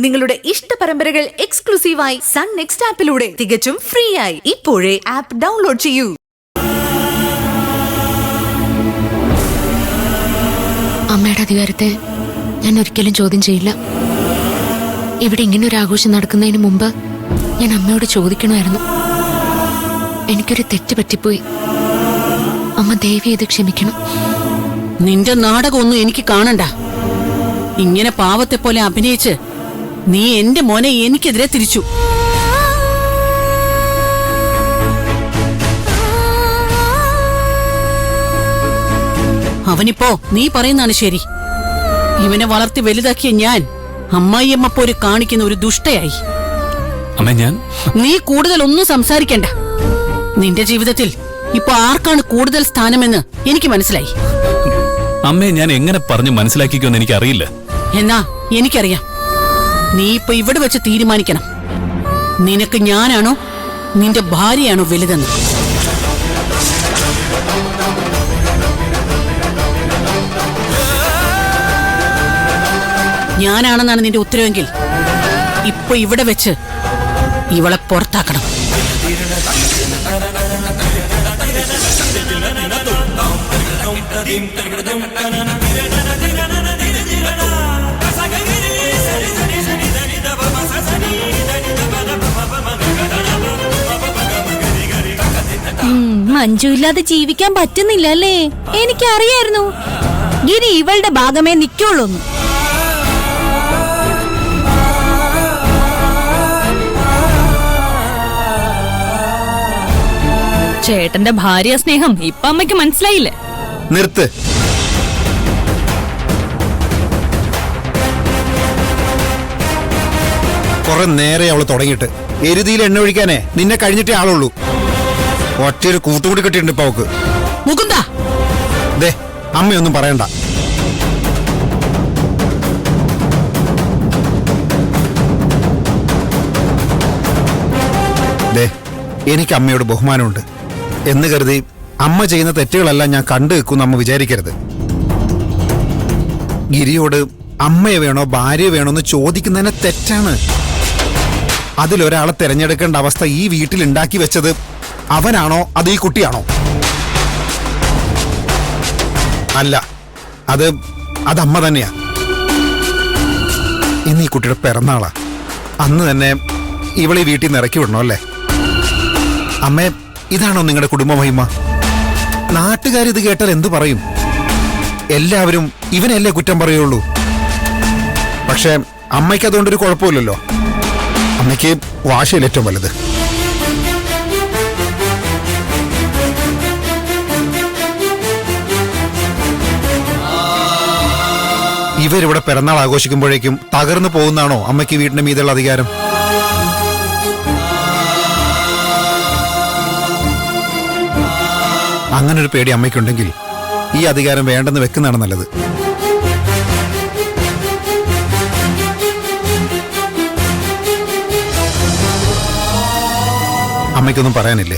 നിങ്ങളുടെ ഇഷ്ട പരമ്പരകൾ എക്സ്ക്ലൂസീവായി സൺ നെക്സ്റ്റ് ആപ്പിലൂടെ തികച്ചും ഫ്രീ ആയി ഇപ്പോഴേ ആപ്പ് ഡൗൺലോഡ് ചെയ്യൂ. അമ്മയുടെ അധികാരത്തെ ഞാൻ ഒരിക്കലും ചോദ്യം ചെയ്യില്ല. ഇവിടെ ഇങ്ങനെ ഒരു ആഘോഷം നടക്കുന്നതിന് മുമ്പ് ഞാൻ അമ്മയോട് ചോദിക്കണമായിരുന്നു. എനിക്കൊരു തെറ്റ് പറ്റിപ്പോയി. അമ്മ ദയവ് ചെയ്ത് ക്ഷമിക്കണം. നിന്റെ നാടകമൊന്നും എനിക്ക് കാണണ്ട. ഇങ്ങനെ പാവത്തെ പോലെ അഭിനയിച്ച് നീ എന്റെ മോനെ എനിക്കെതിരെ തിരിച്ചു. അവനിപ്പോ നീ പറയുന്നതാണ് ശരി. ഇവനെ വളർത്തി വലുതാക്കിയ ഞാൻ അമ്മായിയമ്മ പോലെ കാണിക്കുന്ന ഒരു ദുഷ്ടയായി. നീ കൂടുതൽ ഒന്നും സംസാരിക്കണ്ട. നിന്റെ ജീവിതത്തിൽ ഇപ്പൊ ആർക്കാണ് കൂടുതൽ സ്ഥാനമെന്ന് എനിക്ക് മനസ്സിലായി. അമ്മേ, ഞാൻ എങ്ങനെ പറഞ്ഞു മനസ്സിലാക്കിക്കുമെന്ന് എനിക്കറിയില്ല. എന്നാ എനിക്കറിയാം. നീ ഇപ്പൊ ഇവിടെ വെച്ച് തീരുമാനിക്കണം. നിനക്ക് ഞാനാണോ നിന്റെ ഭാര്യയാണോ വലുതെന്ന്. ഞാനാണെന്നാണ് നിന്റെ ഉത്തരവെങ്കിൽ ഇപ്പൊ ഇവിടെ വെച്ച് ഇവളെ പുറത്താക്കണം. മഞ്ജു ഇല്ലാതെ ജീവിക്കാൻ പറ്റുന്നില്ല അല്ലേ? എനിക്കറിയായിരുന്നു ഗിരി ഇവളുടെ ഭാഗമേ നിൽക്കുള്ളൂ. ചേട്ടന്റെ ഭാര്യ സ്നേഹം ഇപ്പൊ അമ്മയ്ക്ക് മനസ്സിലായില്ലേ? നിർത്ത്. കുറെ നേരെ അവള് തുടങ്ങിയിട്ട് എരുതിയിൽ എണ്ണ ഒഴിക്കാനേ നിന്നെ കഴിഞ്ഞിട്ടേ ആളുള്ളൂ. ഒറ്റയൊരു കൂട്ടുകൂടി കെട്ടിയിട്ടുണ്ട് ഇപ്പൊ അവക്ക്. മുകുന്ദ, ദേ അമ്മയൊന്നും പറയണ്ട. ദേ എനിക്ക് അമ്മയോട് ബഹുമാനമുണ്ട് എന്ന് കരുതി അമ്മ ചെയ്യുന്ന തെറ്റുകളെല്ലാം ഞാൻ കണ്ടു വെക്കും അമ്മ വിചാരിക്കരുത്. ഗിരിയോട് അമ്മയെ വേണോ ഭാര്യ വേണോ എന്ന് ചോദിക്കുന്നതിനെ തെറ്റാണ്. അതിലൊരാളെ തിരഞ്ഞെടുക്കേണ്ട അവസ്ഥ ഈ വീട്ടിൽ ഉണ്ടാക്കി വെച്ചത് അവനാണോ അത് ഈ കുട്ടിയാണോ? അല്ല, അത് അമ്മ തന്നെയാ. ഇന്ന് ഈ കുട്ടിയുടെ പിറന്നാളാ. അന്ന് തന്നെ ഇവളെ വീട്ടിൽ നിന്ന് ഇറക്കി വിടണോ അല്ലേ? അമ്മേ, ഇതാണോ നിങ്ങളുടെ കുടുംബ മഹിമ? നാട്ടുകാരിത് കേട്ടാൽ എന്തു പറയും? എല്ലാവരും ഇവനല്ലേ കുറ്റം പറയുള്ളൂ. പക്ഷെ അമ്മയ്ക്ക് അതുകൊണ്ടൊരു കുഴപ്പമില്ലല്ലോ. അമ്മയ്ക്ക് വാശിയിൽ ഏറ്റവും വലുത്. ഇവരിവിടെ പിറന്നാൾ ആഘോഷിക്കുമ്പോഴേക്കും തകർന്നു പോകുന്നതാണോ അമ്മയ്ക്ക് വീടിന്റെ മീതുള്ള അധികാരം? അങ്ങനൊരു പേടി അമ്മയ്ക്കുണ്ടെങ്കിൽ ഈ അധികാരം വേണ്ടെന്ന് വെക്കുന്നതാണ് നല്ലത്. അമ്മയ്ക്കൊന്നും പറയാനില്ലേ?